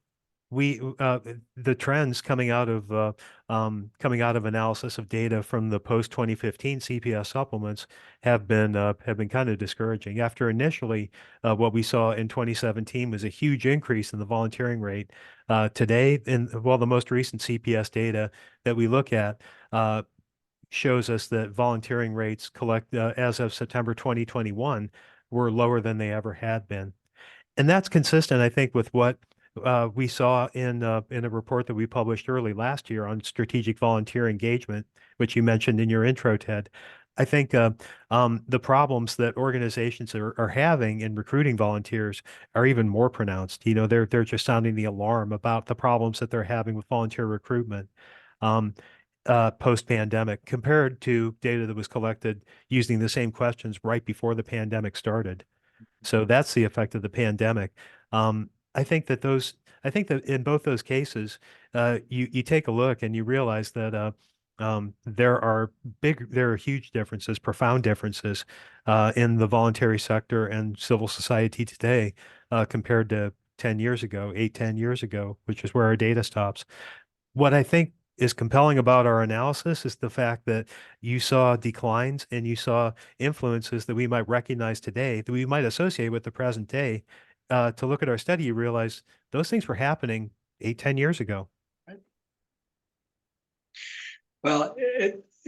we the trends coming out of analysis of data from the post 2015 CPS supplements have been kind of discouraging. After initially what we saw in 2017 was a huge increase in the volunteering rate. Today, the most recent CPS data that we look at shows us that volunteering rates as of September 2021 were lower than they ever had been. And that's consistent, I think, with what we saw in a report that we published early last year on strategic volunteer engagement, which you mentioned in your intro, Ted. I think the problems that organizations are having in recruiting volunteers are even more pronounced. They're just sounding the alarm about the problems that they're having with volunteer recruitment. Post-pandemic compared to data that was collected using the same questions right before the pandemic started. So that's the effect of the pandemic. I think that in both those cases, you take a look and you realize that there are huge differences, profound differences in the voluntary sector and civil society today compared to 10 years ago, 10 years ago, which is where our data stops. What I think is compelling about our analysis is the fact that you saw declines and you saw influences that we might recognize today, that we might associate with the present day. To look at our study, you realize those things were happening 10 years ago. Well,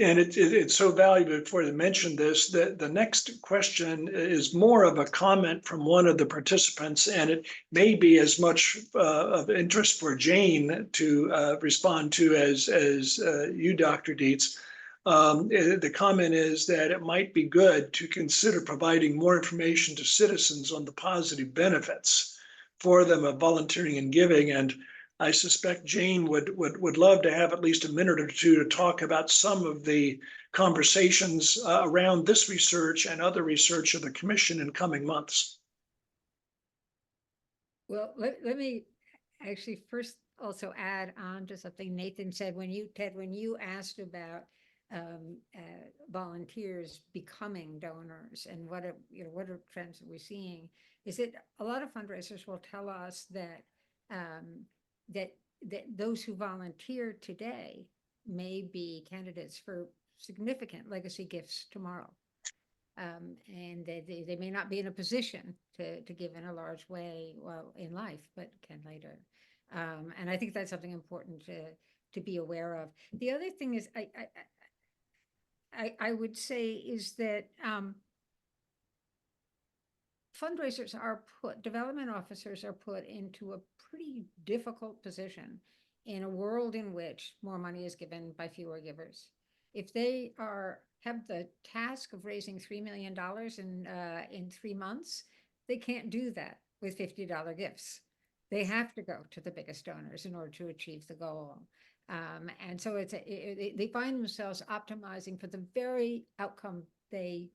And it's so valuable for you to mention this, that the next question is more of a comment from one of the participants, and it may be as much of interest for Jane to respond to as you, Dr. Dietz. The comment is that it might be good to consider providing more information to citizens on the positive benefits for them of volunteering and giving. And I suspect Jane would love to have at least a minute or two to talk about some of the conversations around this research and other research of the commission in coming months. Well, let me actually first also add on to something Nathan said when you asked about volunteers becoming donors and what are trends that we're seeing, is that a lot of fundraisers will tell us that that those who volunteer today may be candidates for significant legacy gifts tomorrow. And they may not be in a position to give in a large way, well, in life, but can later. And I think that's something important to be aware of. The other thing is, I would say is that fundraisers are development officers are put into a pretty difficult position in a world in which more money is given by fewer givers. If they have the task of raising $3 million in 3 months, they can't do that with $50 gifts. They have to go to the biggest donors in order to achieve the goal. And so they find themselves optimizing for the very outcome they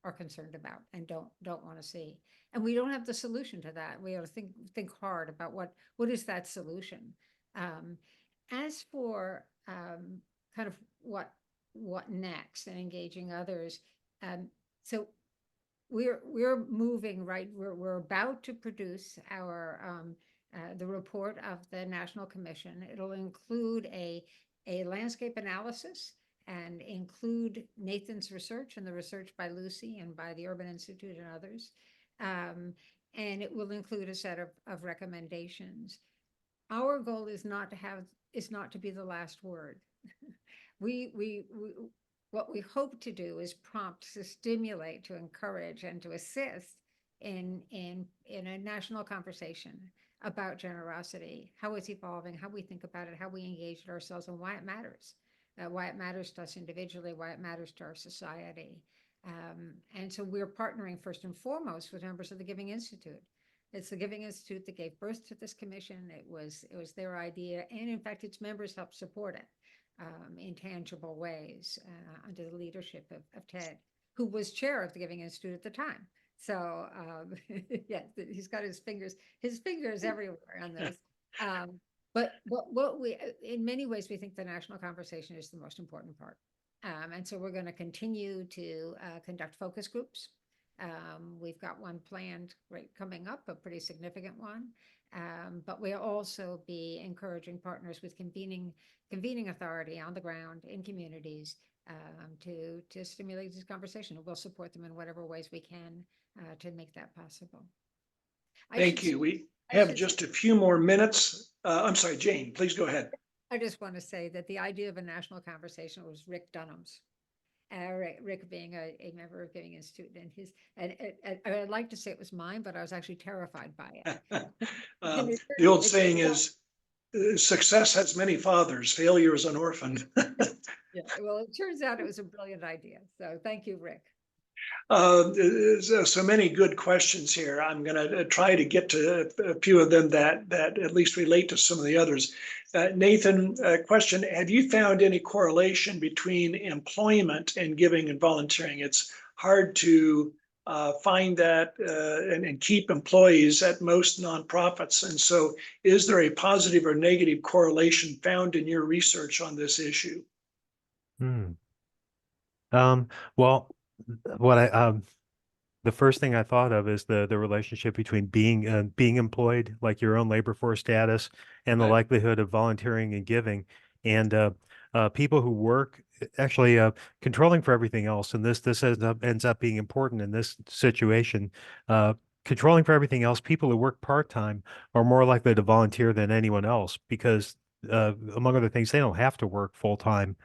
are concerned about and don't want to see. And we don't have the solution to that. We have to think hard about what is that solution. As for kind of what next and engaging others, so we're moving, right. We're about to produce our the report of the National Commission. It'll include a landscape analysis and include Nathan's research and the research by Lucy and by the Urban Institute and others. And it will include a set of recommendations. Our goal is not to be the last word. What we hope to do is prompt, to stimulate, to encourage, and to assist in a national conversation about generosity, how it's evolving, how we think about it, how we engage it ourselves, and why it matters to us individually, why it matters to our society. And so we're partnering first and foremost with members of the Giving Institute. It's the Giving Institute that gave birth to this commission. It was their idea, and in fact, its members helped support it in tangible ways under the leadership of Ted, who was chair of the Giving Institute at the time. So yeah, he's got his fingers everywhere on this. But what we, in many ways, we think the national conversation is the most important part. And so we're going to continue to conduct focus groups. We've got one planned coming up, a pretty significant one. But we'll also be encouraging partners with convening authority on the ground in communities to stimulate this conversation. We'll support them in whatever ways we can to make that possible. Thank you. We have just a few more minutes. I'm sorry, Jane, please go ahead. I just want to say that the idea of a national conversation was Rick Dunham's. Rick being a member of Giving Institute, and I'd like to say it was mine, but I was actually terrified by it. The old saying is, success has many fathers, failure is an orphan. Yeah, well, it turns out it was a brilliant idea. So thank you, Rick. So many good questions here. I'm going to try to get to a few of them that at least relate to some of the others. Nathan, question: have you found any correlation between employment and giving and volunteering? It's hard to find that and keep employees at most nonprofits. And so is there a positive or negative correlation found in your research on this issue? Well, what the first thing I thought of is the relationship between being employed, like your own labor force status, and the likelihood of volunteering and giving, and people who work actually controlling for everything else. And this ends up being important in this situation. Controlling for everything else, people who work part-time are more likely to volunteer than anyone else because, among other things, they don't have to work full-time.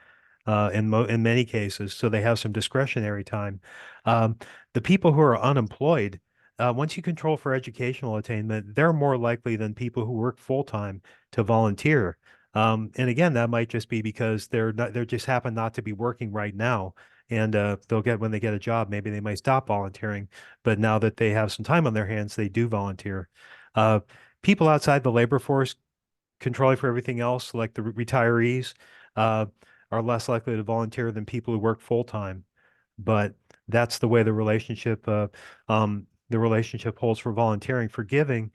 in many cases, so they have some discretionary time. Um, the people who are unemployed, once you control for educational attainment, they're more likely than people who work full time to volunteer. And again, that might just be because they just happen not to be working right now. And when they get a job, maybe they might stop volunteering. But now that they have some time on their hands, they do volunteer. Uh, People outside the labor force controlling for everything else, like the retirees, uh, are less likely to volunteer than people who work full time. But that's the way the relationship holds for volunteering. For giving,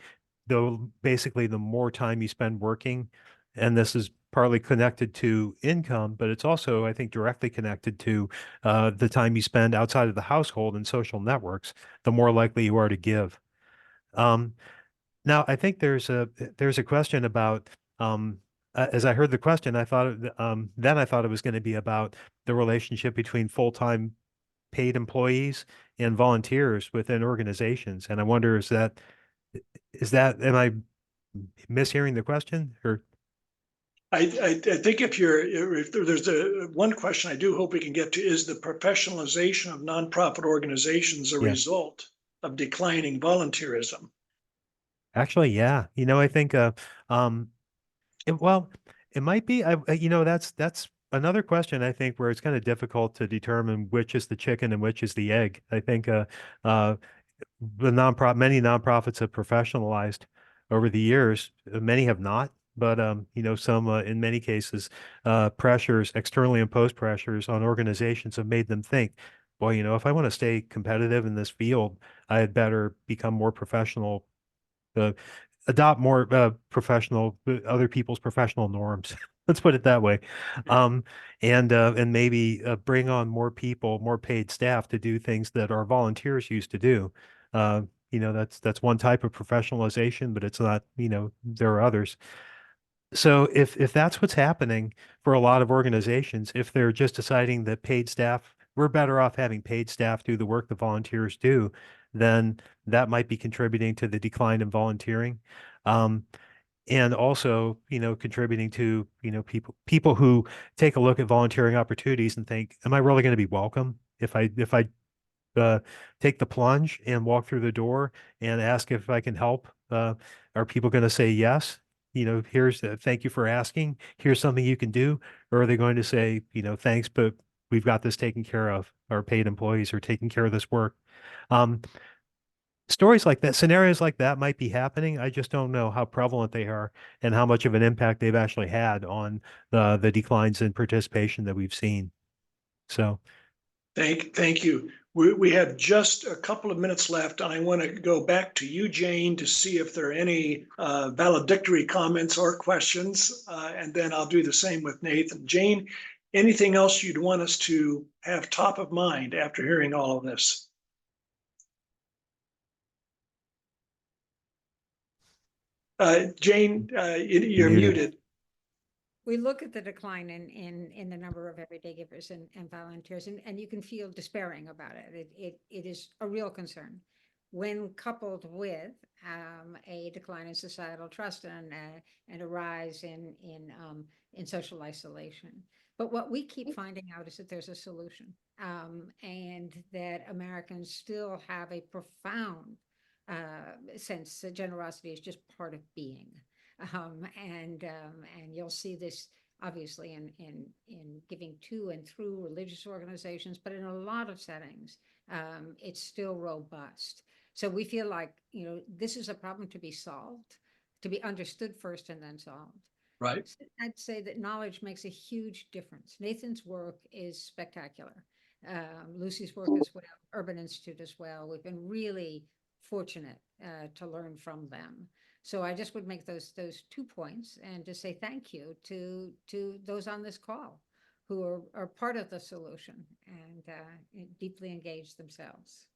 though, basically the more time you spend working, and this is partly connected to income, but it's also, I think, directly connected to the time you spend outside of the household and social networks, the more likely you are to give. Um, Now, I think there's a question about as I heard the question, then I thought it was going to be about the relationship between full-time paid employees and volunteers within organizations. And I wonder, am I mishearing the question or? I think if there's one question I do hope we can get to is the professionalization of nonprofit organizations a Yeah. result of declining volunteerism? Actually, yeah. I think um well, it might be that's another question I think where it's kind of difficult to determine which is the chicken and which is the egg. I think uh many nonprofits have professionalized over the years. Many have not, but some in many cases, externally imposed pressures on organizations have made them think, well, if I want to stay competitive in this field, I had better become more professional, uh, adopt more other people's professional norms. Let's put it that way. Um, and maybe bring on more people, more paid staff to do things that our volunteers used to do. Uh, that's one type of professionalization, but it's not, there are others. So if that's what's happening for a lot of organizations, if they're just deciding that paid staff, we're better off having paid staff do the work the volunteers do, then that might be contributing to the decline in volunteering. Um, and also, contributing to, people who take a look at volunteering opportunities and think, am I really going to be welcome if I uh, take the plunge and walk through the door and ask if I can help? Are people going to say yes? Thank you for asking. Here's something you can do. Or are they going to say, thanks, but we've got this taken care of. Our paid employees are taking care of this work. Um, Stories like that, scenarios like that might be happening. I just don't know how prevalent they are and how much of an impact they've actually had on the declines in participation that we've seen. So. Thank you. We have just a couple of minutes left, and I want to go back to you, Jane, to see if there are any valedictory comments or questions, and then I'll do the same with Nathan. Jane, anything else you'd want us to have top of mind after hearing all of this? Jane, you're muted. We look at the decline in the number of everyday givers and volunteers, and you can feel despairing about it. It is a real concern when coupled with a decline in societal trust and a rise in social isolation. But what we keep finding out is that there's a solution, and that Americans still have a profound sense that generosity is just part of being. And you'll see this obviously in giving to and through religious organizations, but in a lot of settings, it's still robust. So we feel like, this is a problem to be solved, to be understood first and then solved. Right. I'd say that knowledge makes a huge difference. Nathan's work is spectacular. Lucy's work as well, Urban Institute as well. We've been really fortunate to learn from them. So I just would make those 2 points and to say thank you to those on this call who are part of the solution and deeply engaged themselves.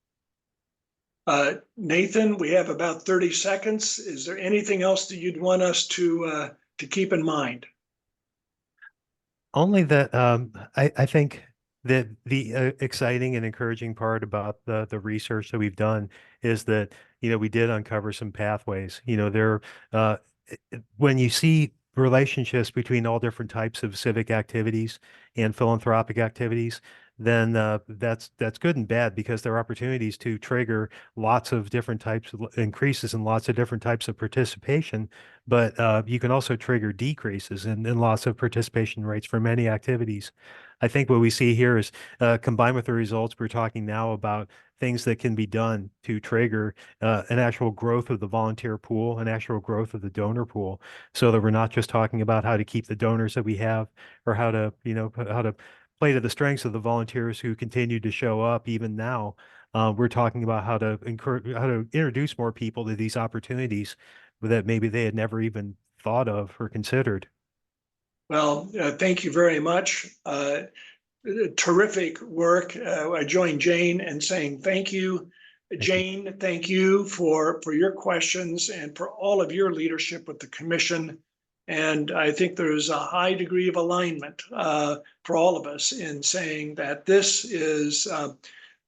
Nathan, we have about 30 seconds. Is there anything else that you'd want us to keep in mind? Only that I think that the exciting and encouraging part about the research that we've done is that we did uncover some pathways. There when you see relationships between all different types of civic activities and philanthropic activities, then that's good and bad, because there are opportunities to trigger lots of different types of increases in lots of different types of participation, but you can also trigger decreases in lots of participation rates for many activities. I think what we see here is combined with the results we're talking now about things that can be done to trigger an actual growth of the volunteer pool, an actual growth of the donor pool, so that we're not just talking about how to keep the donors that we have, or how to, how to play to the strengths of the volunteers who continue to show up even now. We're talking about how to how to introduce more people to these opportunities that maybe they had never even thought of or considered. Well, thank you very much. Terrific work. I join Jane in saying thank you. Jane, thank you for your questions and for all of your leadership with the commission. And I think there's a high degree of alignment for all of us in saying that this is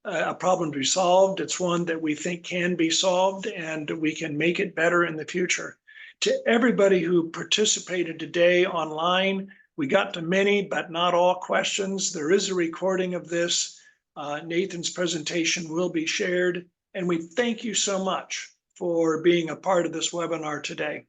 a problem to be solved. It's one that we think can be solved, and we can make it better in the future. To everybody who participated today online, we got to many, but not all questions. There is a recording of this. Nathan's presentation will be shared, and we thank you so much for being a part of this webinar today.